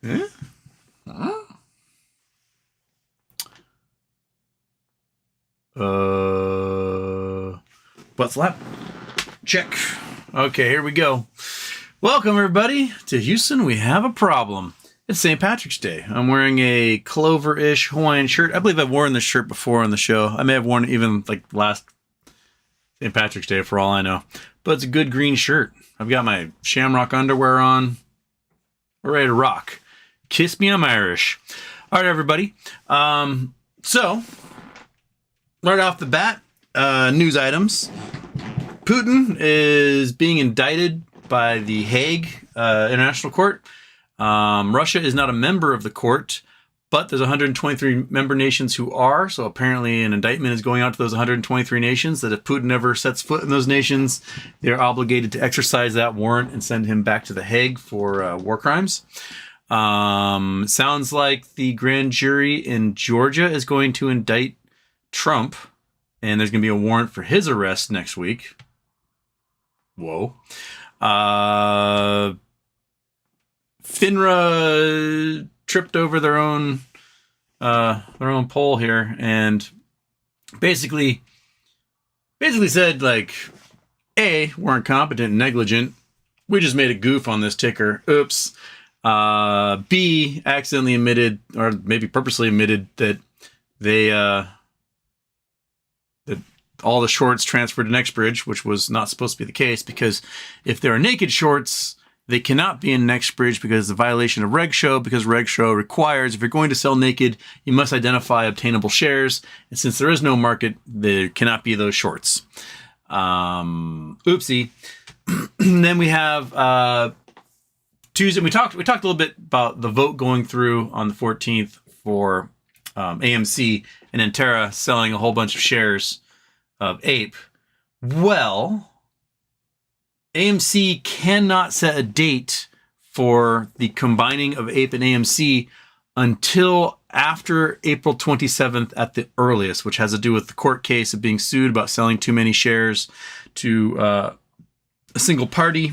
Eh? Huh? Butt slap. Check. Okay, here we go. Welcome, everybody, to Houston. We have a problem. It's St. Patrick's Day. I'm wearing a Clover-ish Hawaiian shirt. I believe I've worn this shirt before on the show. I may have worn it even like last St. Patrick's Day for all I know. But it's a good green shirt. I've got my shamrock underwear on. We're ready to rock. Kiss me, I'm Irish. All right, everybody. So, right off the bat, news items. Putin is being indicted by the Hague International Court. Russia is not a member of the court, but there's 123 member nations who are. So apparently an indictment is going out to those 123 nations that if Putin ever sets foot in those nations, they're obligated to exercise that warrant and send him back to the Hague for war crimes. Sounds like the grand jury in Georgia is going to indict Trump, and there's going to be a warrant for his arrest next week. Whoa. FINRA tripped over their own poll here and basically said, like, A, we're incompetent and negligent. We just made a goof on this ticker. Oops. B, accidentally admitted, or maybe purposely admitted, that they that all the shorts transferred to NextBridge, which was not supposed to be the case, because if there are naked shorts, they cannot be in NextBridge because it's a violation of Reg Show, because Reg Show requires, if you're going to sell naked, you must identify obtainable shares. And since there is no market, there cannot be those shorts. Oopsie. Then we have Tuesday. We talked a little bit about the vote going through on the 14th for AMC and Entera selling a whole bunch of shares of Ape. Well, AMC cannot set a date for the combining of Ape and AMC until after April 27th at the earliest, which has to do with the court case of being sued about selling too many shares to a single party.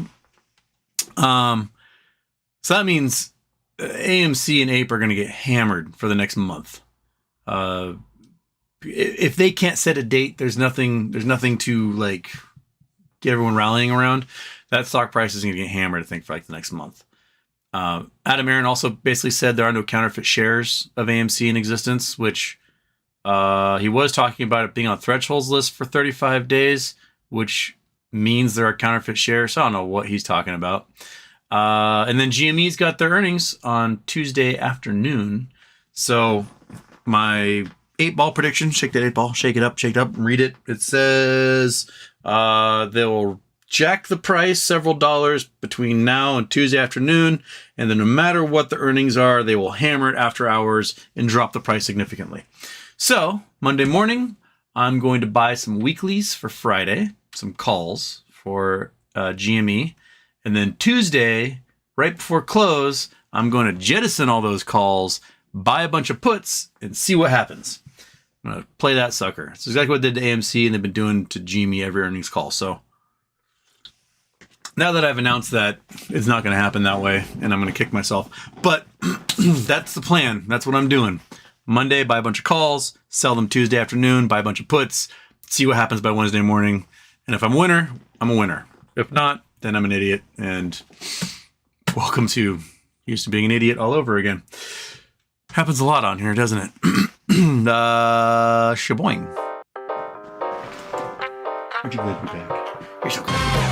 So that means AMC and Ape are going to get hammered for the next month. If they can't set a date, there's nothing to like get everyone rallying around. That stock price is going to get hammered, I think, for like the next month. Adam Aron also basically said there are no counterfeit shares of AMC in existence, which he was talking about it being on Threshold's list for 35 days, which means there are counterfeit shares. So I don't know what he's talking about. And then GME's got their earnings on Tuesday afternoon. So my 8-ball prediction, shake that 8-ball, shake it up, read it. It says they will jack the price several dollars between now and Tuesday afternoon, and then no matter what the earnings are, they will hammer it after hours and drop the price significantly. So Monday morning, I'm going to buy some weeklies for Friday, some calls for GME, and then Tuesday, right before close, I'm going to jettison all those calls, buy a bunch of puts, and see what happens. I'm going to play that sucker. It's exactly what they did to AMC, and they've been doing to GME every earnings call. So now that I've announced that, it's not going to happen that way, and I'm going to kick myself. But that's the plan. That's what I'm doing. Monday, buy a bunch of calls, sell them Tuesday afternoon, buy a bunch of puts, see what happens by Wednesday morning. And if I'm a winner, I'm a winner. If not, then I'm an idiot. And welcome to Houston being an idiot all over again. Happens a lot on here, doesn't it? Shaboing. Aren't you glad to be back? You're so glad to be back.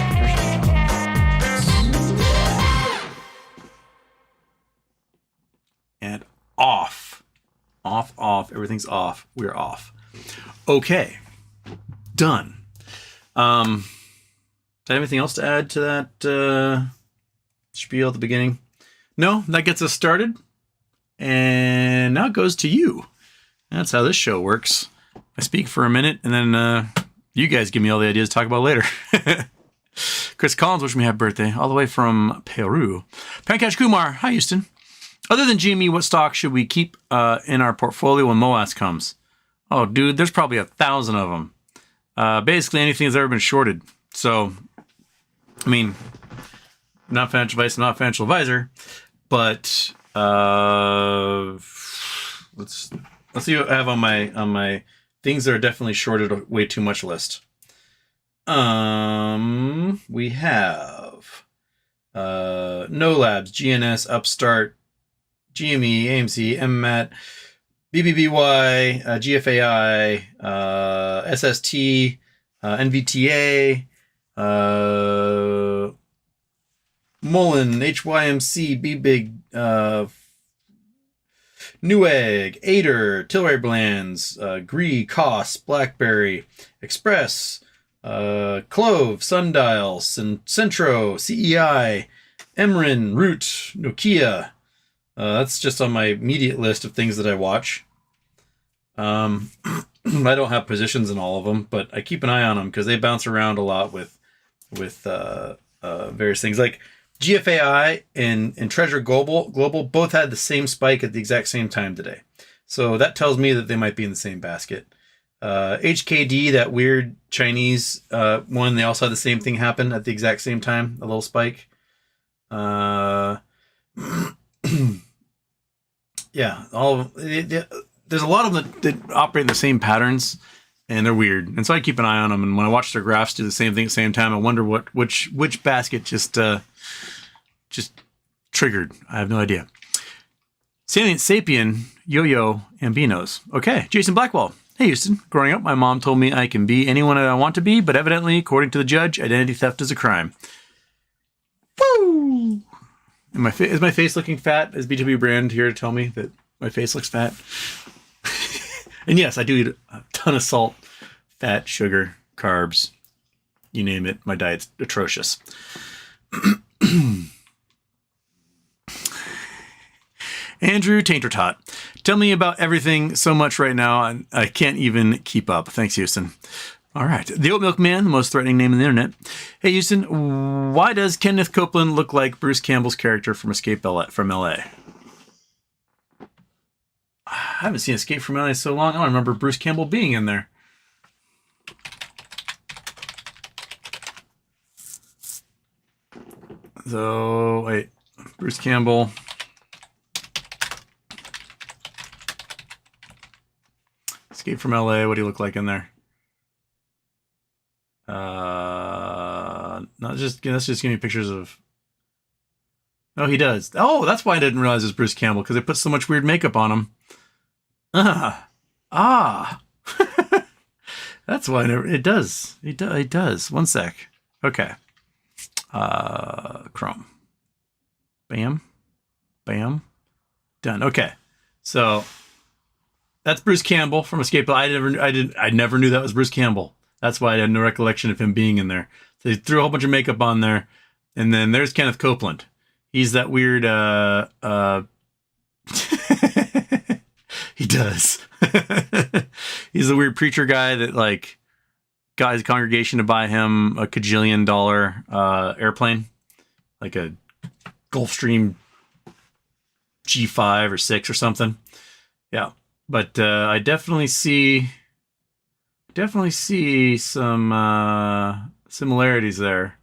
And off. Off. Everything's off. We're off. Okay. Done. Do I have anything else to add to that spiel at the beginning? No, that gets us started. And now it goes to you. That's how this show works. I speak for a minute, and then you guys give me all the ideas to talk about later. Chris Collins wishing me happy birthday, all the way from Peru. Pankaj Kumar, hi Houston. Other than GME, what stock should we keep in our portfolio when MOAS comes? Oh, dude, there's probably 1,000 of them. Basically anything that's ever been shorted. So, I mean, not financial advice, I'm not a financial advisor, but Let's see what I have on my things that are definitely shorted way too much list. We have No Labs, GNS, Upstart, GME, AMC, MMAT, BBBY, GFAI, SST, NVTA, Mullen, HYMC, BBig, Newegg, Ader, Tilray Blands, Gree, Koss, Blackberry, Express, Clove, Sundial, Centro, CEI, Emrin, Root, Nokia. That's just on my immediate list of things that I watch. I don't have positions in all of them, but I keep an eye on them because they bounce around a lot with various things. Like GFAI and Treasure Global both had the same spike at the exact same time today. So that tells me that they might be in the same basket. HKD, that weird Chinese one, they also had the same thing happen at the exact same time, a little spike. Yeah, there's a lot of them that operate in the same patterns, and they're weird. And so I keep an eye on them. And when I watch their graphs do the same thing at the same time, I wonder which basket just triggered. I have no idea. Salient Sapien, Yo-Yo, and Beanos. Okay, Jason Blackwell. Hey, Houston. Growing up, my mom told me I can be anyone I want to be, but evidently, according to the judge, identity theft is a crime. Woo! And is my face looking fat? Is BW Brand here to tell me that my face looks fat? And yes, I do eat a ton of salt, fat, sugar, carbs. You name it. My diet's atrocious. Andrew Taintertot. Tell me about everything so much right now, and I can't even keep up. Thanks, Houston. All right. The Oat Milk Man, the most threatening name on the internet. Hey, Houston, why does Kenneth Copeland look like Bruce Campbell's character from Escape from LA? I haven't seen Escape from LA in so long. I don't remember Bruce Campbell being in there. So, wait. Bruce Campbell. Escape from LA. What do you look like in there? Let's just give me pictures of. Oh, he does. Oh, that's why I didn't realize it was Bruce Campbell, because they put so much weird makeup on him. That's why I never. It does. It does. One sec. Okay. Chrome. Bam. Bam. Done. Okay. So that's Bruce Campbell from Escape. I never knew that was Bruce Campbell. That's why I had no recollection of him being in there. So they threw a whole bunch of makeup on there. And then there's Kenneth Copeland. He's that weird, he does. He's the weird preacher guy that like got his congregation to buy him a $1,000,000,000 airplane, like a Gulfstream G5 or 6 or something. Yeah. But I definitely see some similarities there.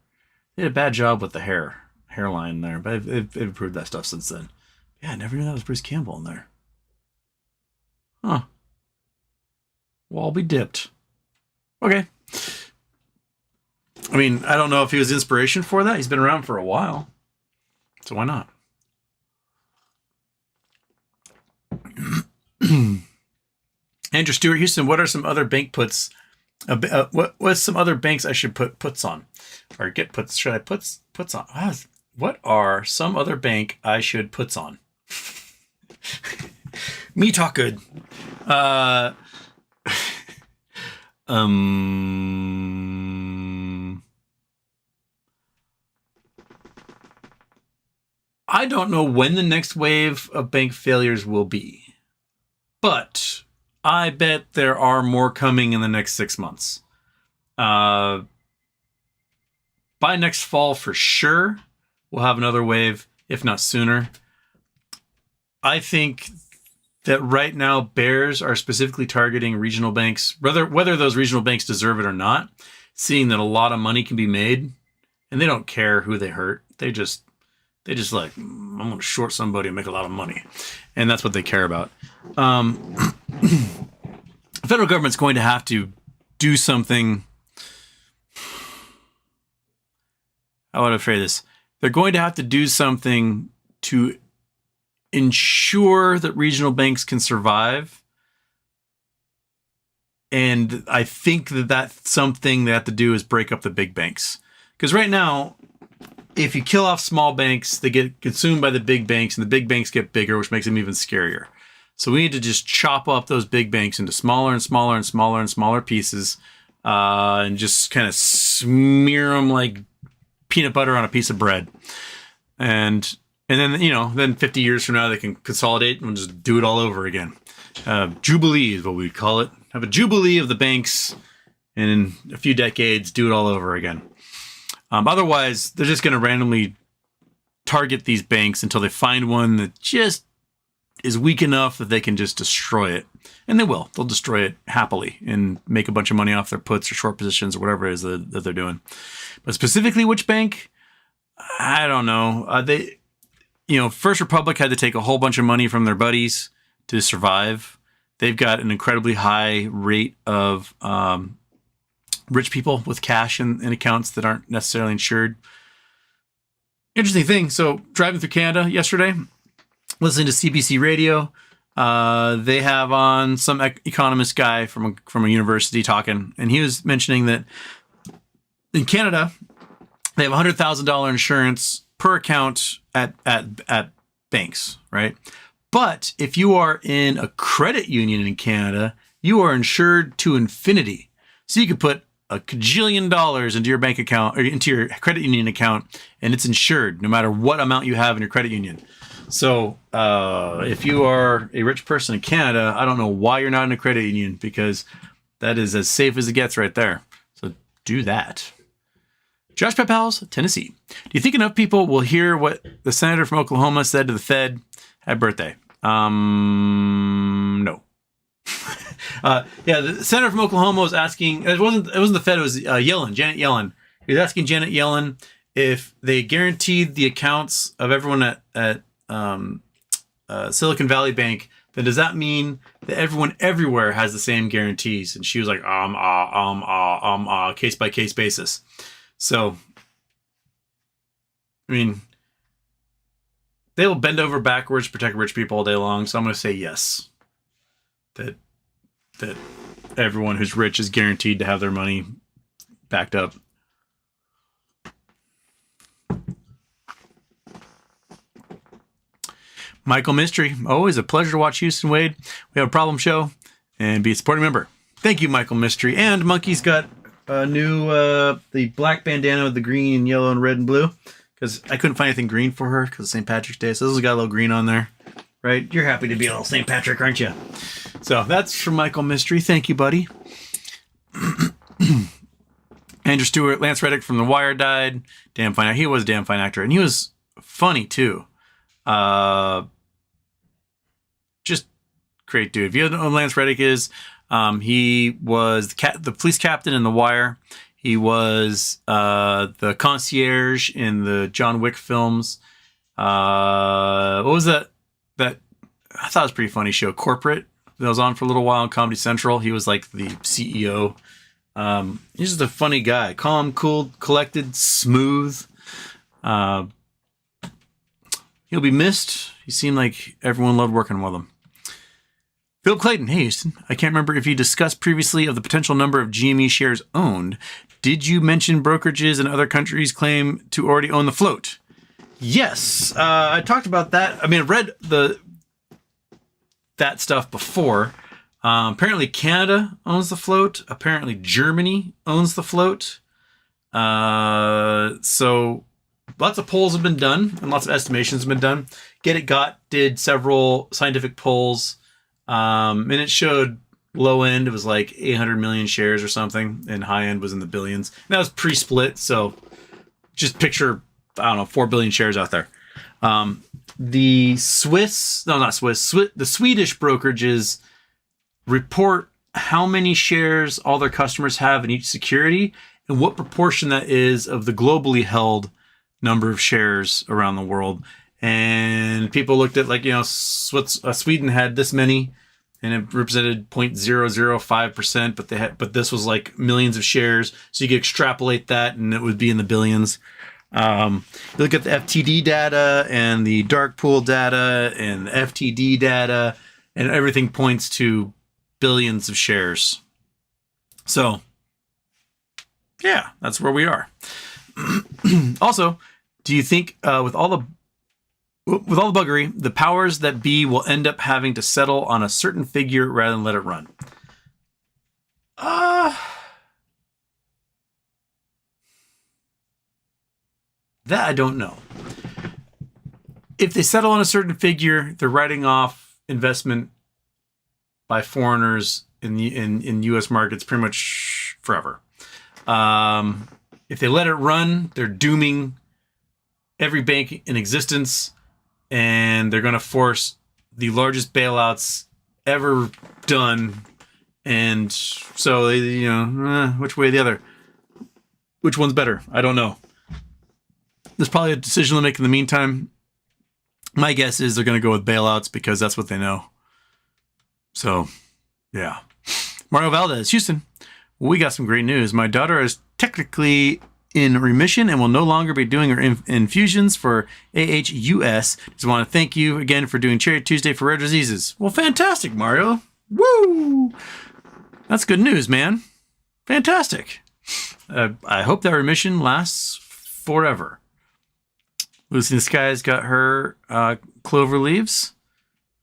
They did a bad job with the hairline there, but they've improved that stuff since then. Yeah, I never knew that was Bruce Campbell in there. Huh. Well, I'll be dipped. Okay. I mean, I don't know if he was inspiration for that. He's been around for a while. So why not? Andrew Stewart, Houston, what are some other bank puts? What's some other banks I should put puts on? Or get puts? Should I puts on? What are some other bank I should puts on? Me talk good. I don't know when the next wave of bank failures will be, but I bet there are more coming in the next 6 months. By next fall, for sure, we'll have another wave, if not sooner. I think that right now, bears are specifically targeting regional banks, whether those regional banks deserve it or not, seeing that a lot of money can be made, and they don't care who they hurt. They just like, going to short somebody and make a lot of money. And that's what they care about. The federal government's going to have to do something. How would I phrase this? They're going to have to do something to ensure that regional banks can survive. And I think that that's something they have to do is break up the big banks. Because right now, if you kill off small banks, they get consumed by the big banks, and the big banks get bigger, which makes them even scarier. So we need to just chop up those big banks into smaller and smaller and smaller and smaller pieces, and just kind of smear them like peanut butter on a piece of bread. And then, then 50 years from now, they can consolidate and just do it all over again. Jubilee is what we'd call it. Have a jubilee of the banks, and in a few decades, do it all over again. Otherwise, they're just going to randomly target these banks until they find one that just is weak enough that they can just destroy it. And they will. They'll destroy it happily and make a bunch of money off their puts or short positions or whatever it is that they're doing. But specifically which bank? I don't know. First Republic had to take a whole bunch of money from their buddies to survive. They've got an incredibly high rate of rich people with cash in accounts that aren't necessarily insured. Interesting thing. So driving through Canada yesterday, listening to CBC radio, they have on some economist guy from a university talking, and he was mentioning that in Canada, they have $100,000 insurance per account at banks, right? But if you are in a credit union in Canada, you are insured to infinity. So you could put a cajillion dollars into your bank account or into your credit union account, and it's insured no matter what amount you have in your credit union. So if you are a rich person in Canada, I don't know why you're not in a credit union, because that is as safe as it gets right there. So do that. Josh Pepals, Tennessee. Do you think enough people will hear what the senator from Oklahoma said to the Fed? Happy birthday. No. The senator from Oklahoma was asking, it wasn't the Fed, it was Yellen, Janet Yellen. He was asking Janet Yellen if they guaranteed the accounts of everyone at Silicon Valley Bank, then does that mean that everyone everywhere has the same guarantees? And she was like, case by case basis. So, I mean, they will bend over backwards to protect rich people all day long. So I'm going to say yes. That everyone who's rich is guaranteed to have their money backed up. Michael Mystery, always a pleasure to watch Houston Wade. We have a problem show and be a supporting member. Thank you, Michael Mystery. And Monkey's got a new, the black bandana with the green, yellow, and red and blue. Because I couldn't find anything green for her because of St. Patrick's Day. So this has got a little green on there, right? You're happy to be a little St. Patrick, aren't you? So that's from Michael Mystery. Thank you, buddy. Andrew Stewart, Lance Reddick from The Wire died. Damn fine. He was a damn fine actor. And he was funny, too. Just great dude. If you don't know who Lance Reddick is, he was the police captain in The Wire. He was the concierge in the John Wick films. What was that? That I thought it was a pretty funny show, Corporate. That was on for a little while on Comedy Central. He was like the CEO. He's just a funny guy. Calm, cool, collected, smooth. He'll be missed. He seemed like everyone loved working with him. Phil Clayton, hey Houston. I can't remember if you discussed previously of the potential number of GME shares owned. Did you mention brokerages in other countries claim to already own the float? Yes, I talked about that. I mean, I've read that stuff before. Apparently Canada owns the float. Apparently Germany owns the float. So lots of polls have been done and lots of estimations have been done. Get It Got did several scientific polls. And it showed low end, it was like 800 million shares or something, and high end was in the billions. And that was pre-split, so just picture, I don't know, 4 billion shares out there. The Swedish brokerages report how many shares all their customers have in each security and what proportion that is of the globally held number of shares around the world. And people looked at like, Sweden had this many, and it represented 0.005%, but this was like millions of shares. So you could extrapolate that and it would be in the billions. You look at the FTD data and the dark pool data and the FTD data, and everything points to billions of shares. So yeah, that's where we are. Also, do you think with all the buggery, the powers that be will end up having to settle on a certain figure rather than let it run? That I don't know. If they settle on a certain figure, they're writing off investment by foreigners in U.S. markets pretty much forever. If they let it run, they're dooming every bank in existence, and they're going to force the largest bailouts ever done. And so, which way or the other? Which one's better? I don't know. There's probably a decision to make in the meantime. My guess is they're going to go with bailouts because that's what they know. So, yeah. Mario Valdez, Houston. We got some great news. My daughter is technically in remission and will no longer be doing her infusions for AHUS. Just want to thank you again for doing Charity Tuesday for rare diseases. Well, fantastic, Mario. Woo! That's good news, man. Fantastic. I hope that remission lasts forever. Lucy in the Sky's got her Clover leaves.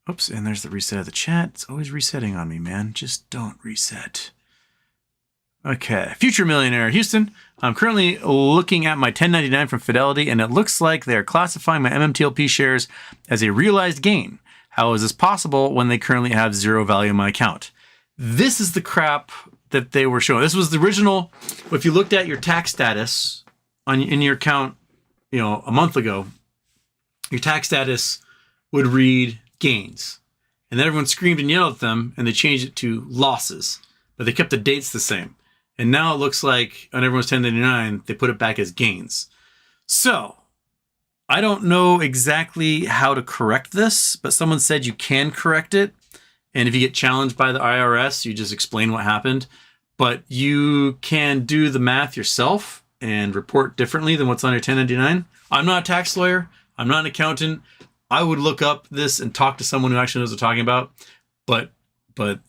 Oops, and there's the reset of the chat. It's always resetting on me, man. Just don't reset. Okay, Future Millionaire, Houston. I'm currently looking at my 1099 from Fidelity, and it looks like they are classifying my MMTOP shares as a realized gain. How is this possible when they currently have zero value in my account? This is the crap that they were showing. This was the original. If you looked at your tax status in your account, a month ago, your tax status would read gains. And then everyone screamed and yelled at them, and they changed it to losses. But they kept the dates the same. And now it looks like on everyone's 1099, they put it back as gains. So, I don't know exactly how to correct this, but someone said you can correct it. And if you get challenged by the IRS, you just explain what happened. But you can do the math yourself and report differently than what's on your 1099. I'm not a tax lawyer. I'm not an accountant. I would look up this and talk to someone who actually knows what they're talking about. But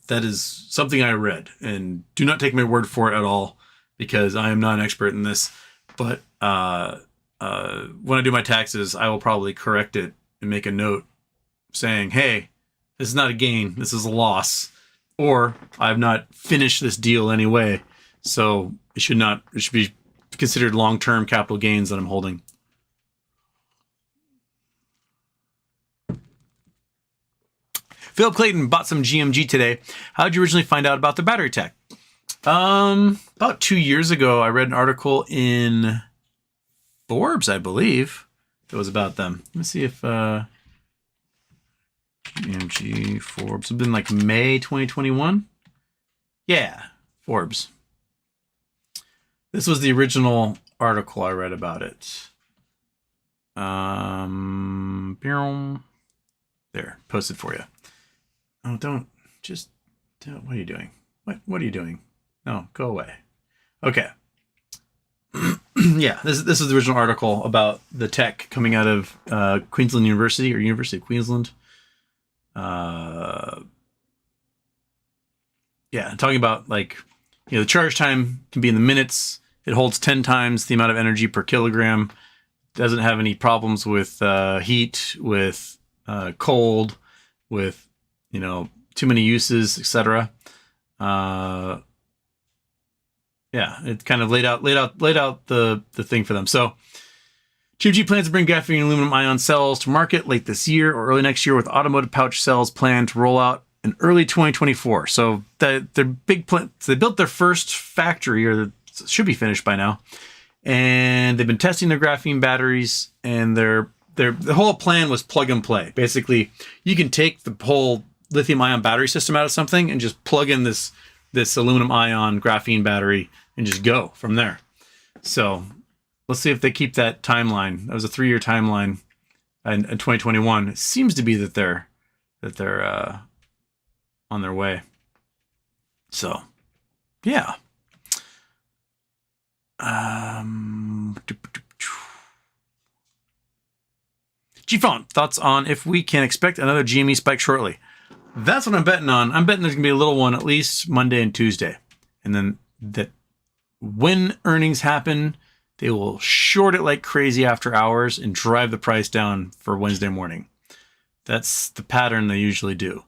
that is something I read, and do not take my word for it at all, because I am not an expert in this. But when I do my taxes, I will probably correct it and make a note saying, hey, this is not a gain. This is a loss. Or I have not finished this deal anyway. So it should be considered long-term capital gains that I'm holding. Philip Clayton bought some GMG today. How did you originally find out about the battery tech? About 2 years ago, I read an article in Forbes, I believe, that was about them. Let me see if GMG Forbes. It's been like May 2021. Yeah, Forbes. This was the original article I read about it. There, posted for you. Oh, don't. What are you doing? What are you doing? No, go away. Okay. Yeah, this is the original article about the tech coming out of Queensland University, or University of Queensland. Yeah, talking about the charge time can be in the minutes. It holds 10 times the amount of energy per kilogram. Doesn't have any problems with heat, with cold, with too many uses, etc. Yeah, it kind of laid out the thing for them. So GMG plans to bring graphene and aluminum ion cells to market late this year or early next year, with automotive pouch cells planned to roll out in early 2024. So their big plan. So they built their first factory, or should be finished by now, and they've been testing their graphene batteries. And the whole plan was plug and play. Basically, you can take the whole lithium-ion battery system out of something and just plug in this aluminum-ion graphene battery and just go from there. So let's see if they keep that timeline. That was a 3-year timeline. in 2021. It seems to be that they're on their way. So, yeah. G-Phone, thoughts on if we can expect another GME spike shortly? That's what I'm betting on. I'm betting there's going to be a little one at least Monday and Tuesday. And then that when earnings happen, they will short it like crazy after hours and drive the price down for Wednesday morning. That's the pattern they usually do.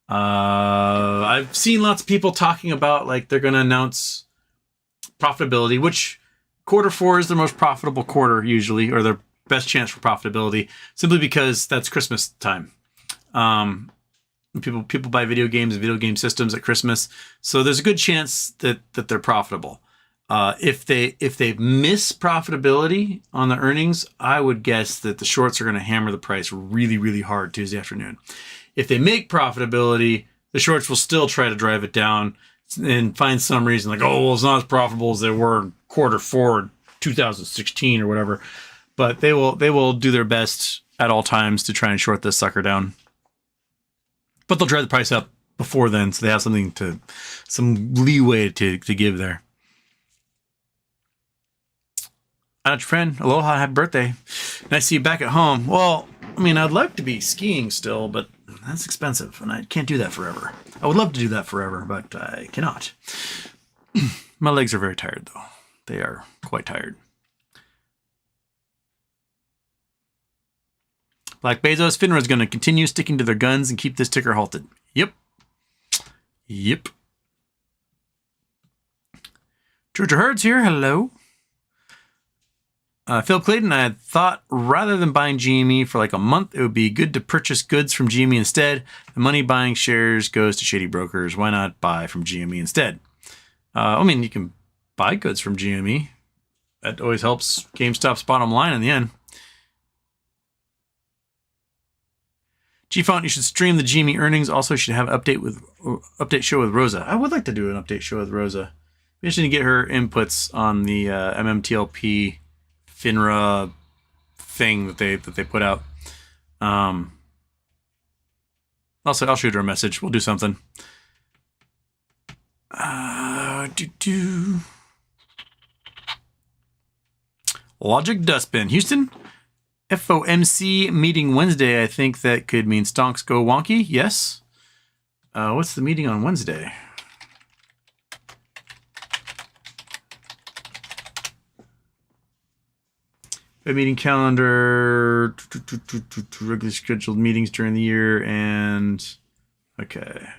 I've seen lots of people talking about like they're going to announce profitability, which quarter 4 is the most profitable quarter usually, or their best chance for profitability, simply because that's Christmas time. People buy video games and video game systems at Christmas, so there's a good chance that they're profitable. If they miss profitability on the earnings, I would guess that the shorts are going to hammer the price really, really hard Tuesday afternoon. If they make profitability, the shorts will still try to drive it down and find some reason like, oh, well, it's not as profitable as they were in quarter 4, 2016 or whatever. But they will do their best at all times to try and short this sucker down. But they'll drive the price up before then, so they have some leeway to give there. Hi, your friend. Aloha, happy birthday. Nice to see you back at home. Well, I mean, I'd like to be skiing still, but that's expensive, and I can't do that forever. I would love to do that forever, but I cannot. My legs are very tired, though. They are quite tired. Black Bezos, FINRA is going to continue sticking to their guns and keep this ticker halted. Yep. Georgia Hurd's here. Hello. Phil Clayton, I had thought rather than buying GME for like a month, it would be good to purchase goods from GME instead. The money buying shares goes to shady brokers. Why not buy from GME instead? I mean, you can buy goods from GME. That always helps GameStop's bottom line in the end. G-Font, you should stream the GME earnings. Also, you should have an update show with Rosa. I would like to do an update show with Rosa. Be interesting to get her inputs on the MMTLP FINRA thing that they put out. Also, I'll shoot her a message. We'll do something. Logic Dustbin. Houston, FOMC meeting Wednesday. I think that could mean stonks go wonky. Yes. What's the meeting on Wednesday? A meeting calendar, regularly scheduled meetings during the year, and okay.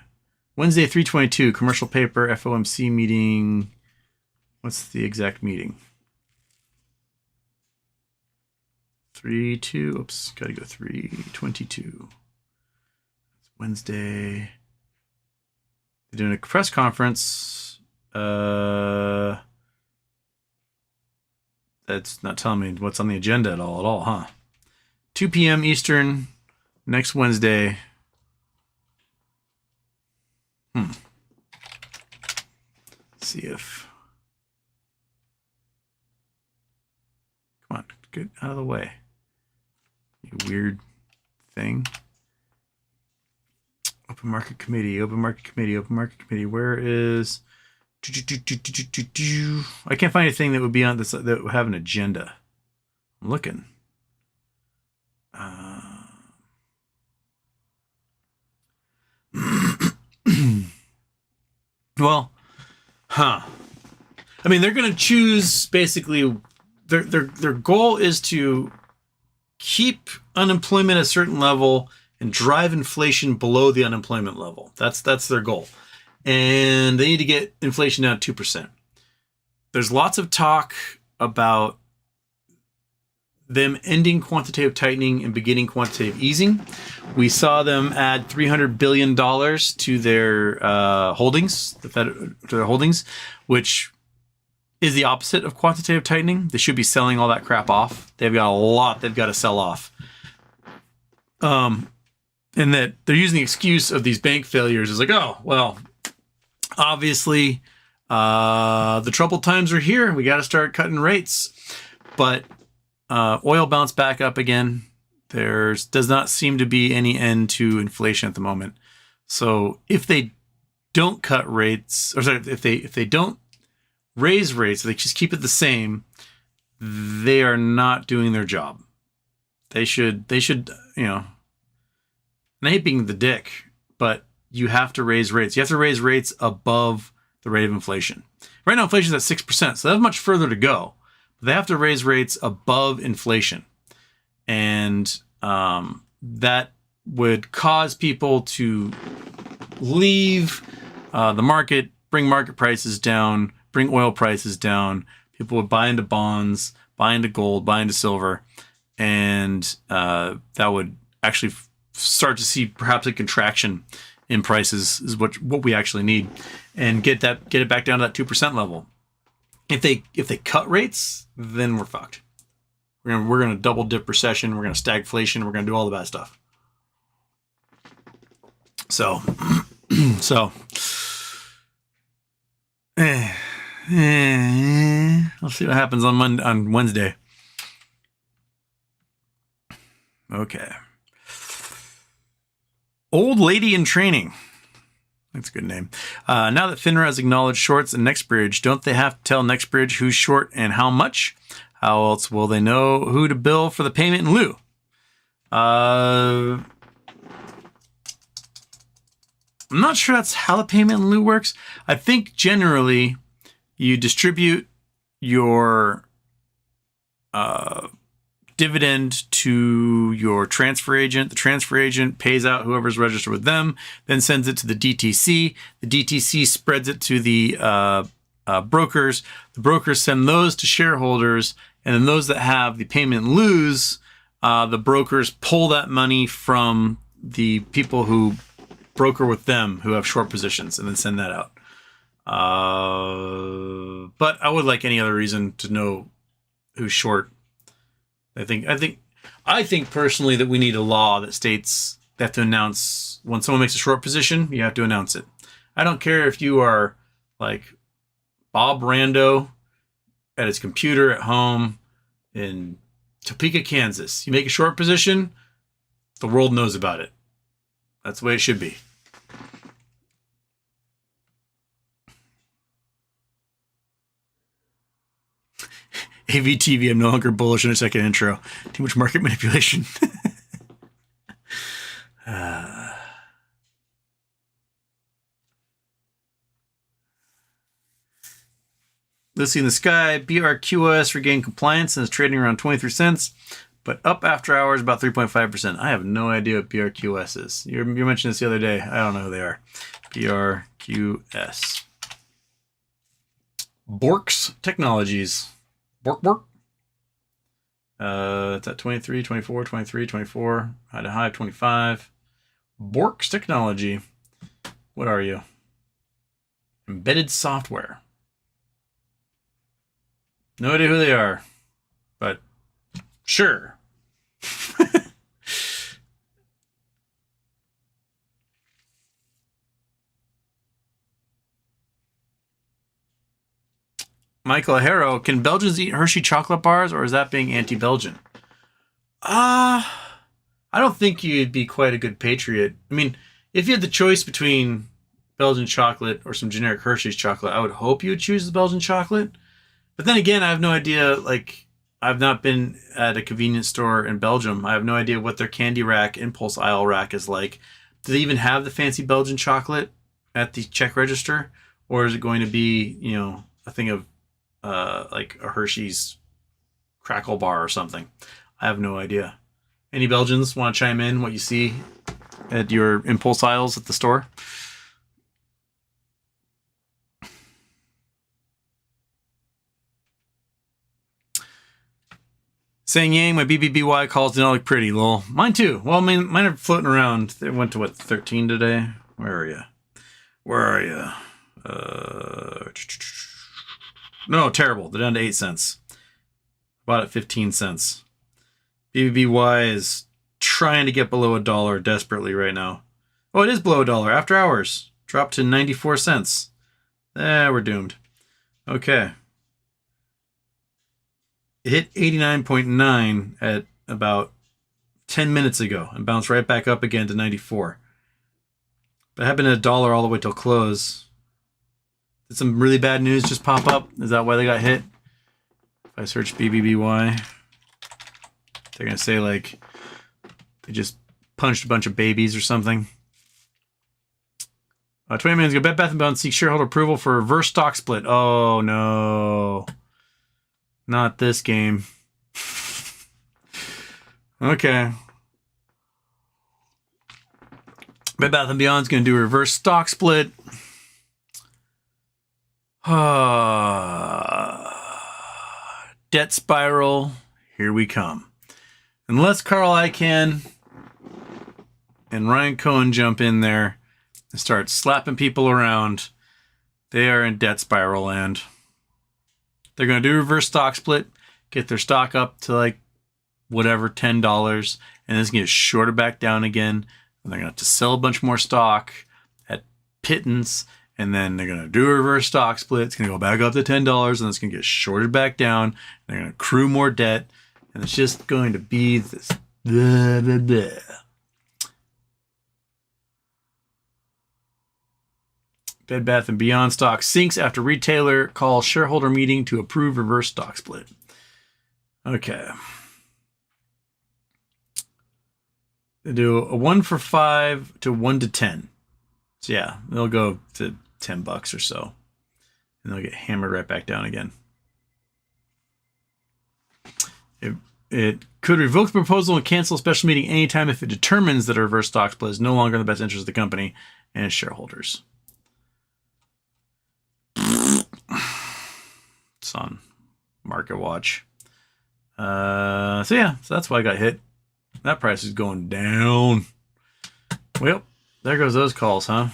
Wednesday, 3/22, commercial paper, FOMC meeting. What's the exact meeting? 3/2. Oops, gotta go 3/22. Wednesday. They're doing a press conference. That's not telling me what's on the agenda at all, huh? 2 p.m. Eastern next Wednesday. Let's see if. Come on, get out of the way. You weird thing. Open Market Committee. Where is? I can't find anything that would be on this that would have an agenda. I'm looking. Well, I mean, they're going to choose basically. Their goal is to keep unemployment at a certain level and drive inflation below the unemployment level. That's their goal. And they need to get inflation down to 2%. There's lots of talk about them ending quantitative tightening and beginning quantitative easing. We saw them add $300 billion to their holdings, to their holdings, which is the opposite of quantitative tightening. They should be selling all that crap off. They've got a lot they've got to sell off. And that they're using the excuse of these bank failures is like, oh, well, obviously, the troubled times are here. We got to start cutting rates. But oil bounced back up again does not seem to be any end to inflation at the moment. So if they don't cut rates, or sorry, if they don't raise rates, they just keep it the same, they are not doing their job. They should, you know, and I hate being the dick, but you have to raise rates. You have to raise rates above the rate of inflation. Right now, inflation is at 6%, so they have much further to go. But they have to raise rates above inflation. And that would cause people to leave the market, bring market prices down, bring oil prices down. People would buy into bonds, buy into gold, buy into silver, and that would actually start to see perhaps a contraction in prices is what we actually need, and get it back down to that 2% level. If they cut rates, then we're fucked. We're gonna double dip recession. We're gonna stagflation. We're gonna do all the bad stuff. So I'll see what happens on Wednesday. Okay. Old lady in training. That's a good name. Now that FINRA has acknowledged shorts in NextBridge, don't they have to tell NextBridge who's short and how much? How else will they know who to bill for the payment in lieu? I'm not sure that's how the payment in lieu works. I think generally you distribute your dividend to your transfer agent. The transfer agent pays out whoever's registered with them, then sends it to the DTC. The DTC spreads it to the brokers. The brokers send those to shareholders, and then those that have the payment in lieus, the brokers pull that money from the people who broker with them who have short positions, and then send that out. But I would like any other reason to know who's short. I think personally that we need a law that states they have to announce when someone makes a short position, you have to announce it. I don't care if you are like Bob Rando at his computer at home in Topeka, Kansas. You make a short position, the world knows about it. That's the way it should be. AVTV, I'm no longer bullish in a second intro. Too much market manipulation. Lucy in the sky, BRQS regained compliance and is trading around 23 cents, but up after hours about 3.5%. I have no idea what BRQS is. You mentioned this the other day. I don't know who they are. BRQS. Borks Technologies. Bork. It's at 23, 24, 23, 24. High to high, 25. Borks Technology. What are you? Embedded software. No idea who they are, but sure. Michael Harrow, can Belgians eat Hershey chocolate bars, or is that being anti-Belgian? I don't think you'd be quite a good patriot. I mean, if you had the choice between Belgian chocolate or some generic Hershey's chocolate, I would hope you would choose the Belgian chocolate. But then again, I have no idea, like, I've not been at a convenience store in Belgium. I have no idea what their candy rack, impulse aisle rack is like. Do they even have the fancy Belgian chocolate at the check register? Or is it going to be, you know, a thing of like a Hershey's crackle bar or something? I have no idea. Any Belgians want to chime in what you see at your impulse aisles at the store? Saying Yang, my BBBY calls do not look pretty, lol. Mine too. Well, I mean, mine are floating around. They went to what, 13 today? Where are you? No, terrible. They're down to 8 cents. Bought at 15 cents. BBBY is trying to get below $1 desperately right now. Oh, it is below $1 after hours. Dropped to 94 cents. We're doomed. Okay. It hit 89.9 at about 10 minutes ago and bounced right back up again to 94. But it had been $1 all the way till close. Did some really bad news just pop up? Is that why they got hit? If I search BBBY, they're going to say like they just punched a bunch of babies or something. 20 minutes ago, Bed Bath & Beyond seeks shareholder approval for reverse stock split. Oh, no. Not this game. Okay. Bed Bath & Beyond's going to do a reverse stock split. Debt spiral. Here we come. Unless Carl Icahn and Ryan Cohen jump in there and start slapping people around, they are in debt spiral land. They're going to do a reverse stock split, get their stock up to like whatever, $10, and then it's going to get shorted back down again. And they're going to have to sell a bunch more stock at pittance, and then they're going to do a reverse stock split. It's going to go back up to $10, and it's going to get shorted back down. They're going to accrue more debt, and it's just going to be this blah, blah, blah. Bed Bath & Beyond stock sinks after retailer calls shareholder meeting to approve reverse stock split. Okay. They do a 1 for 5 to 1 to 10. So yeah, they'll go to $10 or so. And they'll get hammered right back down again. It could revoke the proposal and cancel a special meeting anytime if it determines that a reverse stock split is no longer in the best interest of the company and its shareholders. It's on Market Watch. So that's why I got hit. That price is going down. Well, there goes those calls, huh?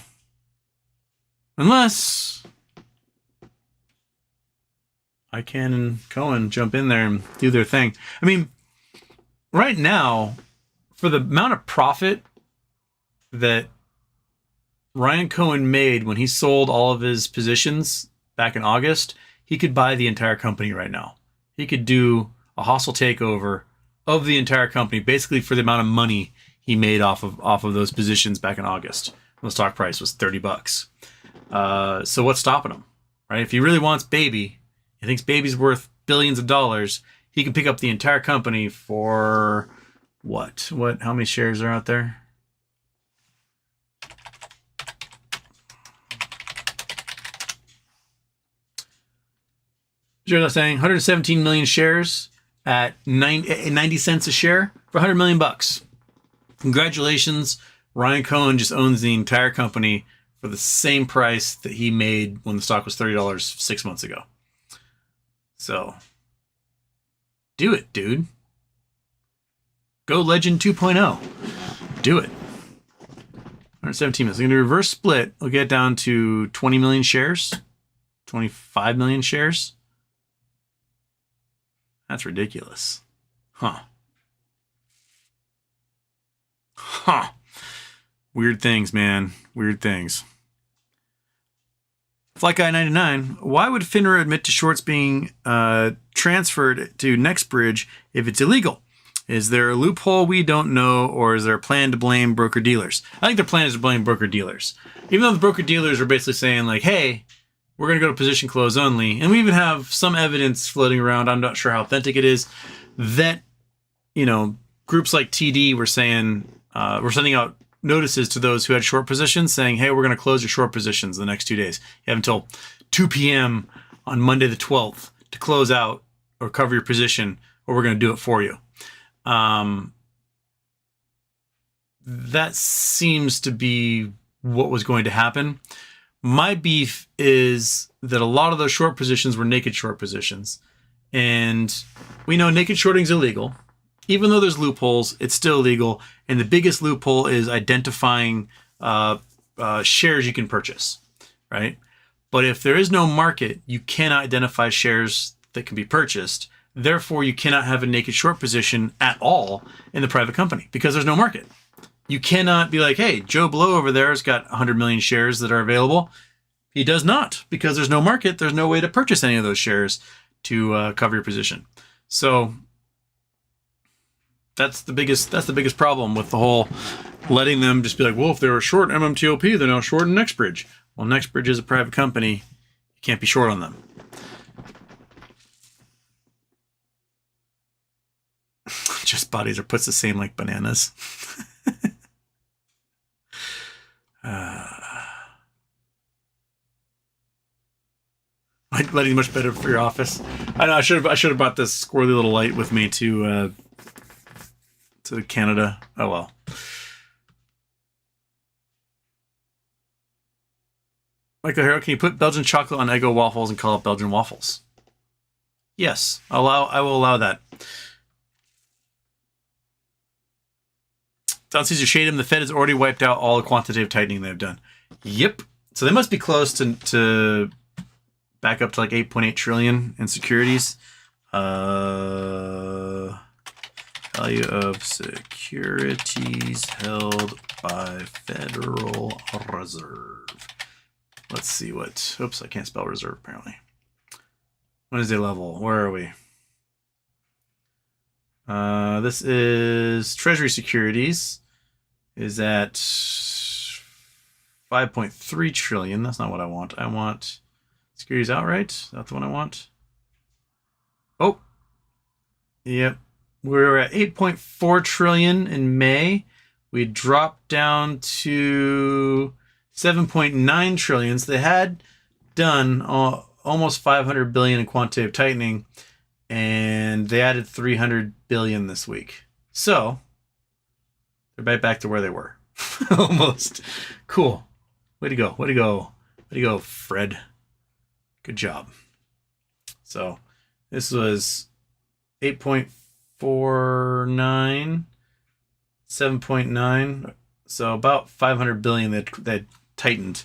Unless Icahn and Cohen jump in there and do their thing. I mean, right now, for the amount of profit that Ryan Cohen made when he sold all of his positions back in August, he could buy the entire company right now. He could do a hostile takeover of the entire company, basically for the amount of money he made off of those positions back in August. The stock price was $30. So what's stopping him, right? If he really wants Baby, he thinks Baby's worth billions of dollars, he can pick up the entire company for what? How many shares are out there? You're saying 117 million shares at 90 cents a share for $100 million. Congratulations. Ryan Cohen just owns the entire company for the same price that he made when the stock was $30 6 months ago. So do it, dude. Go Legend 2.0. Do it. 117 minutes. They're going to reverse split. We'll get down to 20 million shares, 25 million shares. That's ridiculous. Huh. Weird things, man. Weird things. Flight Guy 99. Why would FINRA admit to shorts being transferred to NextBridge if it's illegal? Is there a loophole we don't know, or is there a plan to blame broker-dealers? I think their plan is to blame broker-dealers. Even though the broker-dealers are basically saying, like, hey, we're going to go to position close only. And we even have some evidence floating around, I'm not sure how authentic it is, that, groups like TD were saying, we're sending out notices to those who had short positions saying, hey, we're going to close your short positions the next 2 days. You have until 2 p.m. on Monday the 12th to close out or cover your position, or we're going to do it for you. That seems to be what was going to happen. My beef is that a lot of those short positions were naked short positions. And we know naked shorting is illegal. Even though there's loopholes, it's still illegal. And the biggest loophole is identifying shares you can purchase, right? But if there is no market, you cannot identify shares that can be purchased. Therefore, you cannot have a naked short position at all in the private company because there's no market. You cannot be like, hey, Joe Blow over there has got 100 million shares that are available. He does not, because there's no market. There's no way to purchase any of those shares to cover your position. So That's the biggest problem with the whole letting them just be like, well, if they were short MMTOP, they're now short in NextBridge. Well, NextBridge is a private company. You can't be short on them. Just bodies or puts the same like bananas. Lighting much better for your office. I know I should have brought this squirrely little light with me to Canada. Oh well. Michael Harrow, can you put Belgian chocolate on Eggo waffles and call it Belgian waffles? Yes, I will allow that. Don Caesar Shadem, the Fed has already wiped out all the quantitative tightening they've done. Yep. So they must be close to back up to like 8.8 trillion in securities. Value of securities held by Federal Reserve. Let's see what. Oops, I can't spell reserve apparently. Wednesday level. Where are we? This is Treasury securities is at 5.3 trillion. That's not what I want. I want securities outright. Is that the one I want? Oh, yep. We're at 8.4 trillion in May. We dropped down to 7.9 trillion. So they had done almost 500 billion in quantitative tightening, and they added 300 billion this week. So they're right back to where they were. Almost. Cool. Way to go. Way to go. Way to go, Fred. Good job. So this was 8.49, 7.9. So about 500 billion that tightened,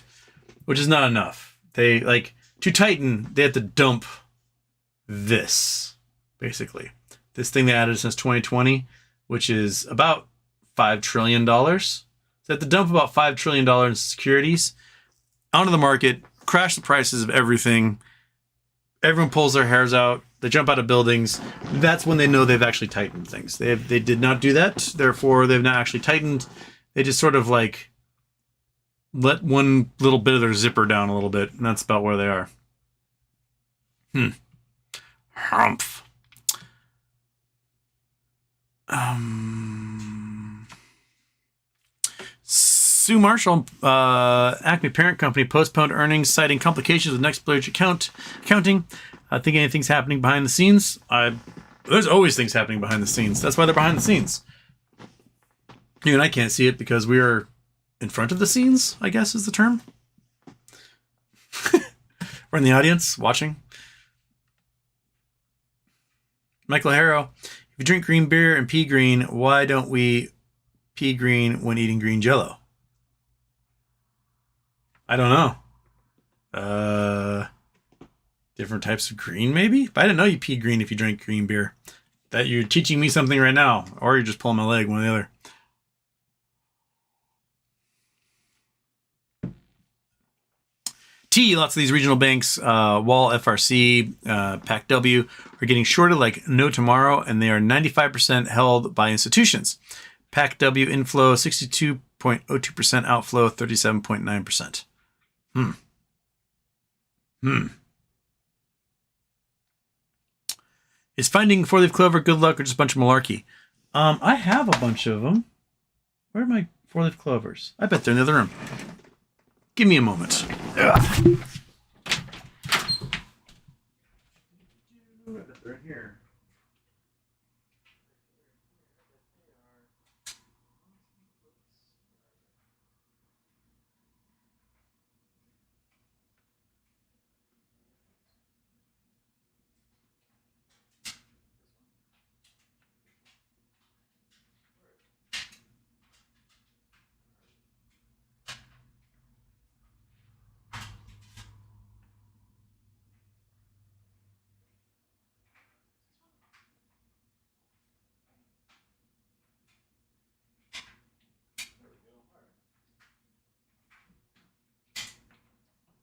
which is not enough. They to tighten, they have to dump this, basically. This thing they added since 2020, which is about $5 trillion. So they have to dump about $5 trillion in securities onto the market, crash the prices of everything. Everyone pulls their hairs out. They jump out of buildings. That's when they know they've actually tightened things. They did not do that. Therefore, they've not actually tightened. They just sort of like let one little bit of their zipper down a little bit, and that's about where they are. Humph. Sue Marshall, Acme parent company, postponed earnings, citing complications with NextBridge accounting. I think anything's happening behind the scenes. There's always things happening behind the scenes. That's why they're behind the scenes. You and I can't see it because we are in front of the scenes, I guess is the term. We're in the audience watching. Michael Harrow, if you drink green beer and pea green, why don't we pea green when eating green jello? I don't know. Different types of green, maybe? But I didn't know you pea green if you drink green beer. That you're teaching me something right now, or you're just pulling my leg, one or the other. Lots of these regional banks, Wall, FRC, PACW, are getting shorted like no tomorrow, and they are 95% held by institutions. PACW inflow, 62.02%, outflow, 37.9%. Is finding four-leaf clover good luck or just a bunch of malarkey? I have a bunch of them. Where are my four-leaf clovers? I bet they're in the other room. Give me a moment. Ugh. They're in here.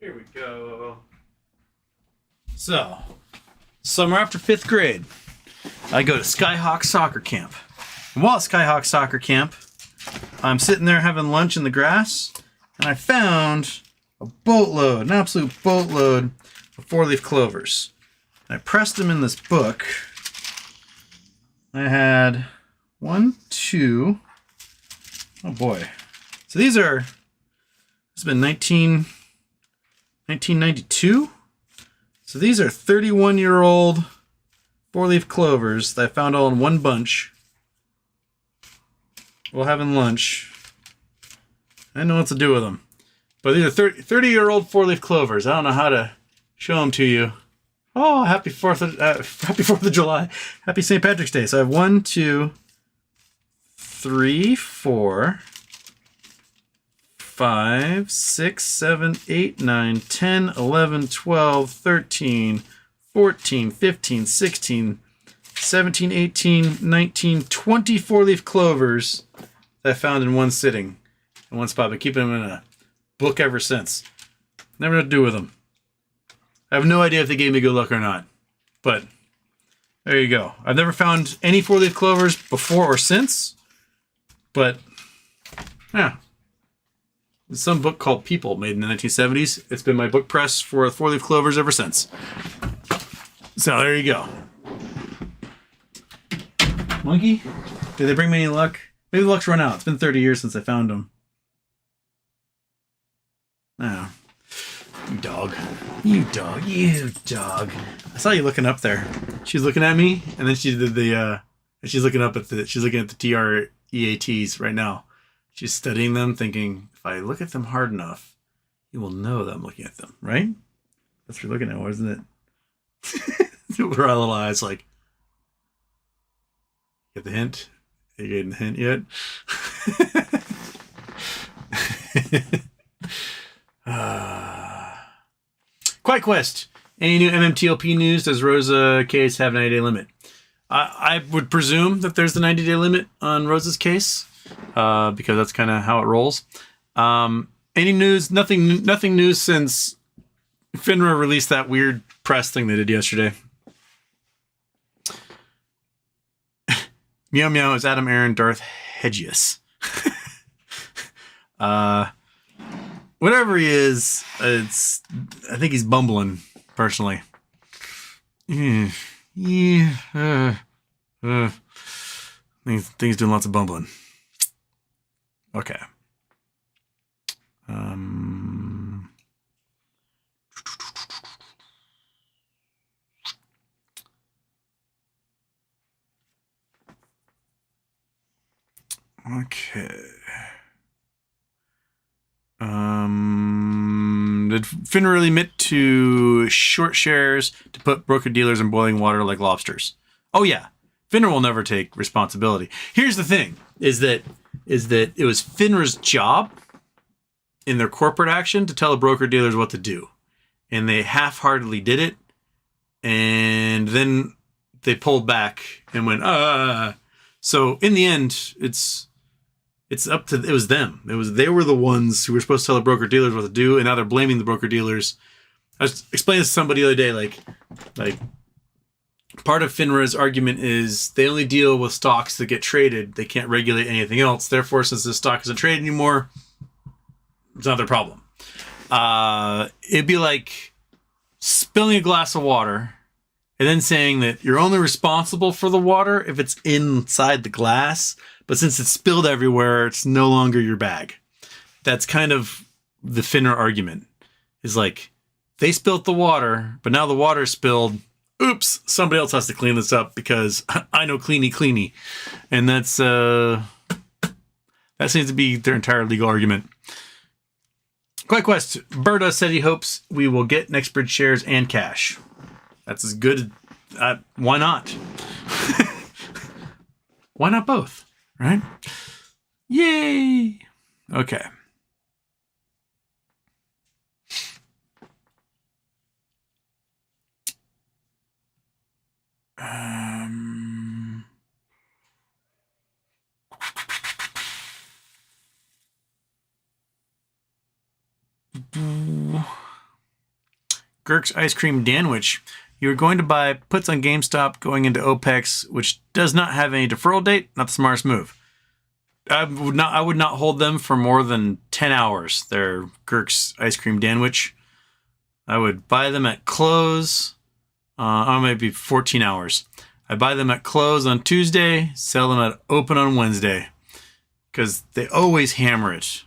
Here we go. So, summer after 5th grade, I go to Skyhawk soccer camp. And while at Skyhawk Soccer Camp, I'm sitting there having lunch in the grass, and I found a boatload, an absolute boatload of 4-leaf clovers. And I pressed them in this book. I had 1, 2. Oh boy. So these are, this has been 1992. So these are 31-year-old 4-leaf clovers that I found all in one bunch while having lunch. I know what to do with them. But these are 30-year-old 4-leaf clovers. I don't know how to show them to you. Oh, happy 4th of July. Happy St. Patrick's Day. So I have 1, 2, 3, 4, 5, 6, 7, 8, 9, 10, 11, 12, 13, 14, 15, 16, 17, 18, 19, 20 4-leaf clovers that I found in one sitting, in one spot. I've been keeping them in a book ever since. Never know what to do with them. I have no idea if they gave me good luck or not. But there you go. I've never found any 4-leaf clovers before or since. But, yeah. There's some book called People, made in the 1970s. It's been my book press for 4-leaf clovers ever since. So there you go. Monkey? Did they bring me any luck? Maybe the luck's run out. It's been 30 years since I found them. Oh. You dog. You dog. You dog. I saw you looking up there. She's looking at me, and then she did the, she's looking up at the, she's looking at the TREATs right now. She's studying them, thinking, if I look at them hard enough, you will know that I'm looking at them, right? That's what you're looking at, isn't it? With her little eyes, like, get the hint? Are you getting the hint yet? Quiet Quest. Any new MMTOP news? Does Rosa case have a 90-day limit? I would presume that there's the 90-day limit on Rosa's case, because that's kind of how it rolls. Any news? Nothing news since FINRA released that weird press thing they did yesterday. Meow Meow is Adam Aaron Darth Hedgius. Whatever he is, I think he's bumbling, personally. Things doing lots of bumbling. Okay. Okay. Did FINRA really admit to short shares to put broker-dealers in boiling water like lobsters? Oh, yeah. FINRA will never take responsibility. Here's the thing, is that it was FINRA's job in their corporate action to tell the broker-dealers what to do. And they half-heartedly did it. And then they pulled back and went, So in the end, it was them. They were the ones who were supposed to tell the broker dealers what to do, and now they're blaming the broker dealers. I was explaining this to somebody the other day, like part of FINRA's argument is they only deal with stocks that get traded. They can't regulate anything else. Therefore, since the stock isn't traded anymore, it's not their problem. It'd be like spilling a glass of water and then saying that you're only responsible for the water if it's inside the glass. But since it's spilled everywhere, it's no longer your bag. That's kind of the FINRA argument. Is like, they spilled the water, but now the water's spilled. Oops, somebody else has to clean this up because I know cleany. And that seems to be their entire legal argument. Quiet Quest. Berta said he hopes we will get Nextbridge shares and cash. That's as good. Why not? Why not both? Right? Yay! Okay. Girk's Ice Cream Danwich. You're going to buy puts on GameStop going into OPEX, which does not have any deferral date. Not the smartest move. I would not hold them for more than 10 hours. They're Gurk's Ice Cream Danwich. I would buy them at close. Maybe 14 hours. I buy them at close on Tuesday, sell them at open on Wednesday. Because they always hammer it.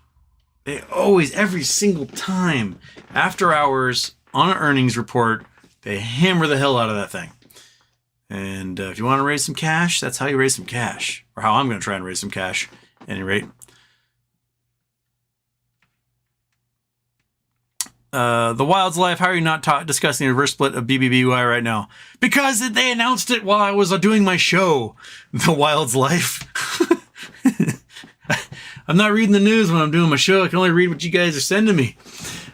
They always, every single time, after hours, on an earnings report, they hammer the hell out of that thing. And if you want to raise some cash, that's how you raise some cash. Or how I'm going to try and raise some cash, at any rate. The Wild's Life, how are you not discussing the reverse split of BBBY right now? Because they announced it while I was doing my show, The Wild's Life. I'm not reading the news when I'm doing my show. I can only read what you guys are sending me.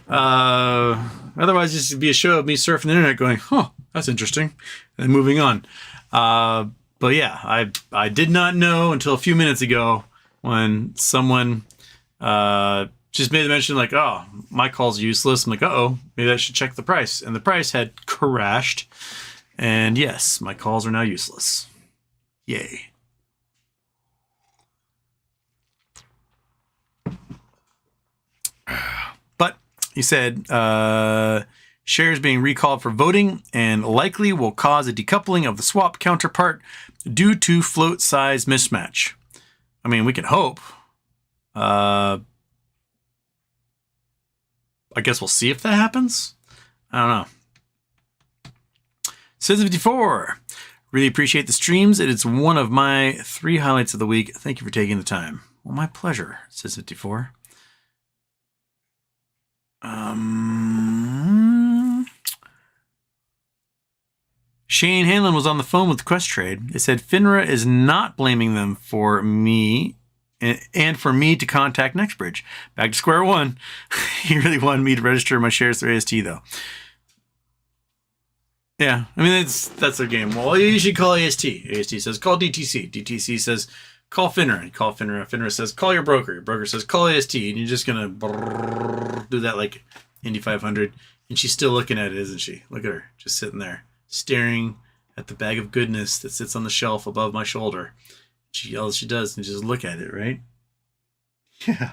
Otherwise, this would be a show of me surfing the internet going, huh, that's interesting. And moving on. But yeah, I did not know until a few minutes ago when someone just made the mention like, oh, my call's useless. I'm like, uh-oh, maybe I should check the price. And the price had crashed. And yes, my calls are now useless. Yay. But he said shares being recalled for voting and likely will cause a decoupling of the swap counterpart due to float size mismatch. I mean, we can hope. I guess we'll see if that happens. I don't know. Says 54. Really appreciate the streams. It is one of my 3 highlights of the week. Thank you for taking the time. Well, my pleasure, says 54. Shane Hanlon was on the phone with Quest Trade. They said FINRA is not blaming them for me and for me to contact NextBridge. Back to square one. He really wanted me to register my shares through AST though. Yeah, I mean that's their game. Well, you should call AST. AST says call DTC. DTC says call FINRA. You call FINRA. FINRA says call your broker. Your broker says call AST. And you're just gonna do that like Indy 500. And she's still looking at it, isn't she? Look at her, just sitting there, staring at the bag of goodness that sits on the shelf above my shoulder. All she does is just look at it, right? Yeah,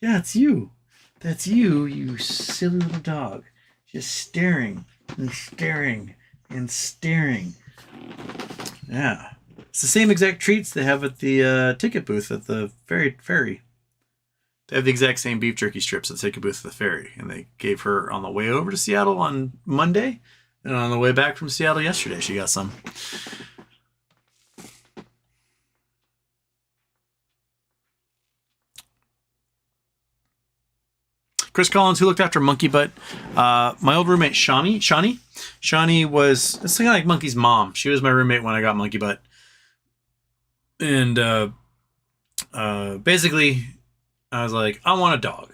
it's you. That's you, you silly little dog, just staring and staring and staring. Yeah. It's the same exact treats they have at the ticket booth at the ferry. They have the exact same beef jerky strips at the ticket booth at the ferry. And they gave her on the way over to Seattle on Monday. And on the way back from Seattle yesterday, she got some. Chris Collins, who looked after Monkey Butt. My old roommate, Shawnee was, it's kind of like Monkey's mom. She was my roommate when I got Monkey Butt. And basically, I was like, I want a dog.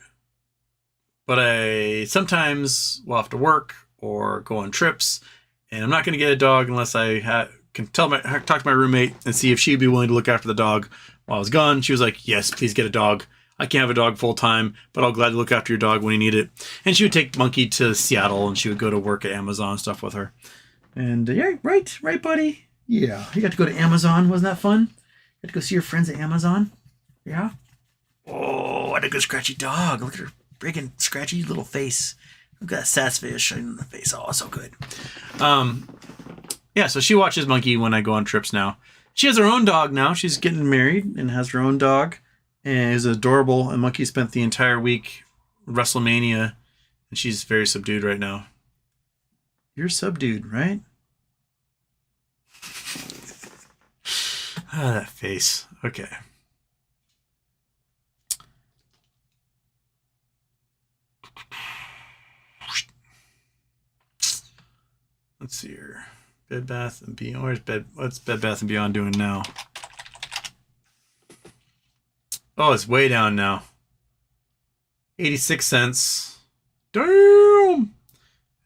But I sometimes will have to work or go on trips. And I'm not going to get a dog unless I can talk to my roommate and see if she'd be willing to look after the dog while I was gone. She was like, yes, please get a dog. I can't have a dog full time, but I'll gladly look after your dog when you need it. And she would take Monkey to Seattle and she would go to work at Amazon and stuff with her. And yeah, right, buddy. Yeah, you got to go to Amazon. Wasn't that fun? You got to go see your friends at Amazon. Yeah. Oh, what a good scratchy dog. Look at her friggin' scratchy little face. Look at that sassfish in the face. Oh, so good. Yeah, so she watches Monkey when I go on trips now. She has her own dog now. She's getting married and has her own dog. And is adorable. And Monkey spent the entire week WrestleMania. And she's very subdued right now. You're subdued, right? Ah, that face. Okay. Let's see here. Bed Bath and Beyond. What's Bed Bath and Beyond doing now? Oh, it's way down now. 86 cents. Damn!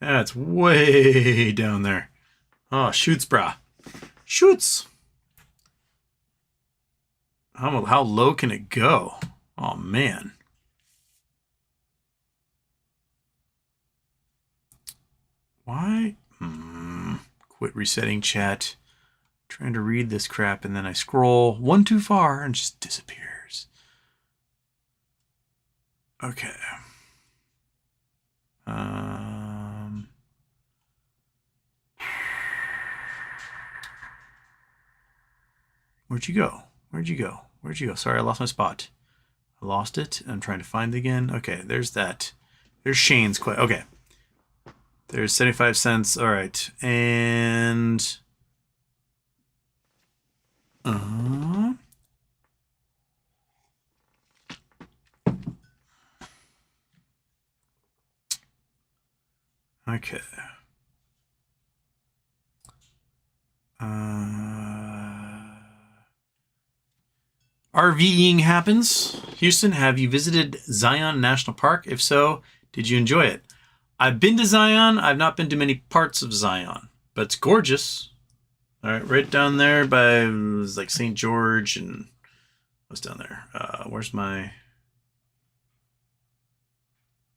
Yeah, it's way down there. Oh, shoots, brah. Shoots. How low can it go? Oh, man. Why? Quit resetting chat. Trying to read this crap, and then I scroll one too far and just disappears. Okay. Where'd you go? Where'd you go? Where'd you go? Sorry, I lost my spot. I lost it. I'm trying to find it again. Okay, there's that. There's Shane's quit. Okay. There's 75 cents. All right. And okay. RVing happens. Houston, have you visited Zion National Park? If so, did you enjoy it? I've been to Zion. I've not been to many parts of Zion, but it's gorgeous. All right, right down there by, it was like St. George and what's down there? Where's my,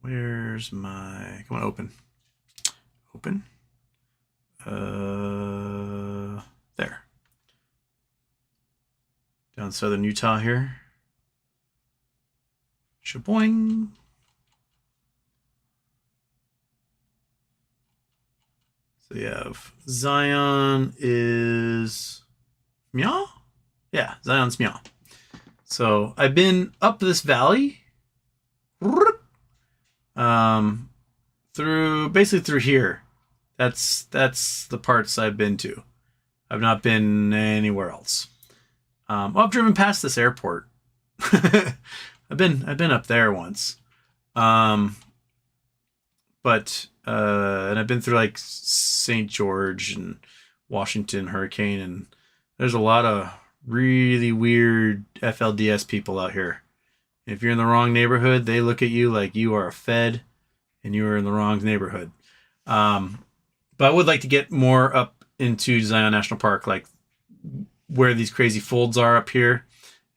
come on, open. There. Down southern Utah here. Shaboing. So you have Zion is Meow? Yeah, Zion's Meow. So I've been up this valley. Basically through here. That's the parts I've been to. I've not been anywhere else. I've driven past this airport. I've been up there once. And I've been through like St. George and Washington Hurricane, and there's a lot of really weird FLDS people out here. If you're in the wrong neighborhood, they look at you like you are a Fed and you are in the wrong neighborhood. But I would like to get more up into Zion National Park, like where these crazy folds are up here,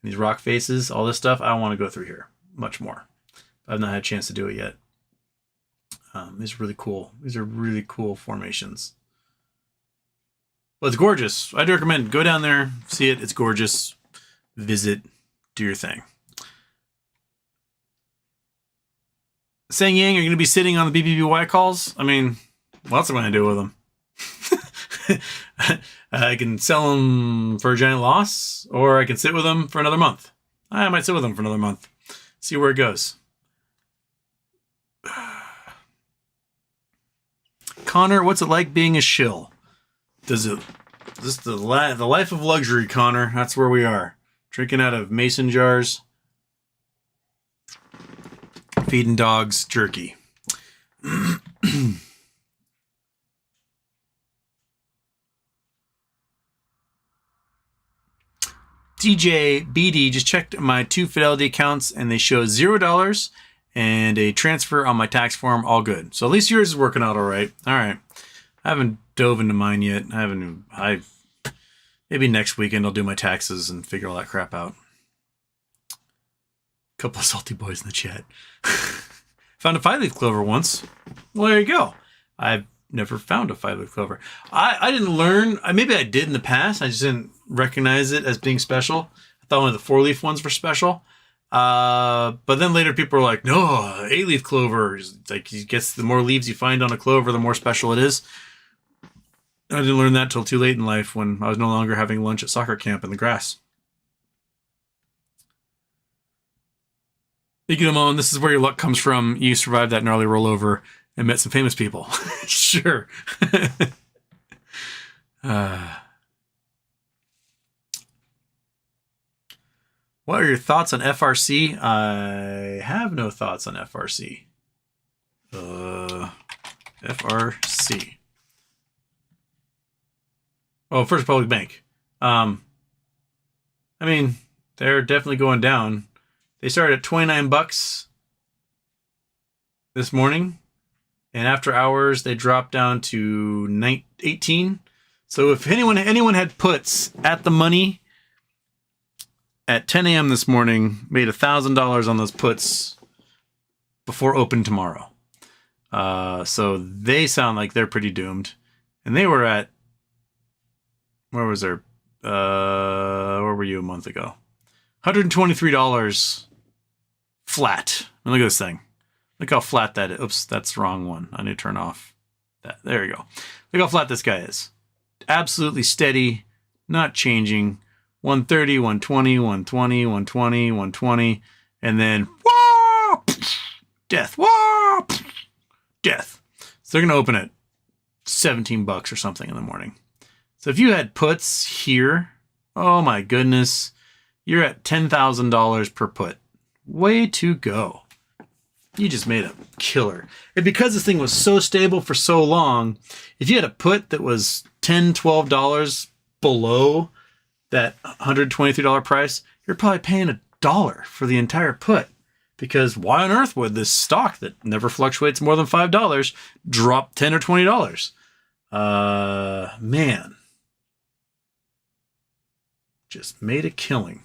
these rock faces, all this stuff. I want to go through here much more. I've not had a chance to do it yet. These are really cool. These are really cool formations. Well, it's gorgeous. I'd recommend go down there, see it. It's gorgeous. Visit, do your thing. Sang Yang, are you going to be sitting on the BBBY calls? I mean, what else am I going to do with them? I can sell them for a giant loss, or I can sit with them for another month. I might sit with them for another month. See where it goes. Connor, what's it like being a shill? This the life of luxury, Connor. That's where we are. Drinking out of mason jars. Feeding dogs jerky. DJ BD just checked my 2 Fidelity accounts and they show $0 and a transfer on my tax form. All good. So at least yours is working out all right. All right. I haven't dove into mine yet. Maybe next weekend I'll do my taxes and figure all that crap out. Couple of salty boys in the chat. Found a 5-leaf clover once. Well, there you go. I've never found a 5-leaf clover. I didn't learn. Maybe I did in the past. I just didn't recognize it as being special. I thought only the 4-leaf ones were special. But then later people were like, no, 8-leaf clover is like, the more leaves you find on a clover, the more special it is. I didn't learn that till too late in life when I was no longer having lunch at soccer camp in the grass. Ikinomon, this is where your luck comes from. You survived that gnarly rollover and met some famous people. Sure. What are your thoughts on FRC? I have no thoughts on FRC. FRC. Oh, First Republic Bank. I mean, they're definitely going down. They started at $29 this morning, and after hours they dropped down to 18. So if anyone had puts at the money at 10 a.m. this morning, made $1,000 on those puts before open tomorrow. So they sound like they're pretty doomed, and they were at Where was there? Where were you a month ago? $123 flat. And look at this thing. Look how flat that is. Oops, that's the wrong one. I need to turn off that. There you go. Look how flat this guy is. Absolutely steady, not changing. 130, 120, 120, 120, 120, and then whoa, death, whoa, death. So they're gonna open at $17 or something in the morning. So if you had puts here, oh my goodness, you're at $10,000 per put. Way to go. You just made a killer. And because this thing was so stable for so long, if you had a put that was $10, $12 below that $123 price, you're probably paying $1 for the entire put. Because why on earth would this stock that never fluctuates more than $5 drop $10 or $20? Man. Just made a killing.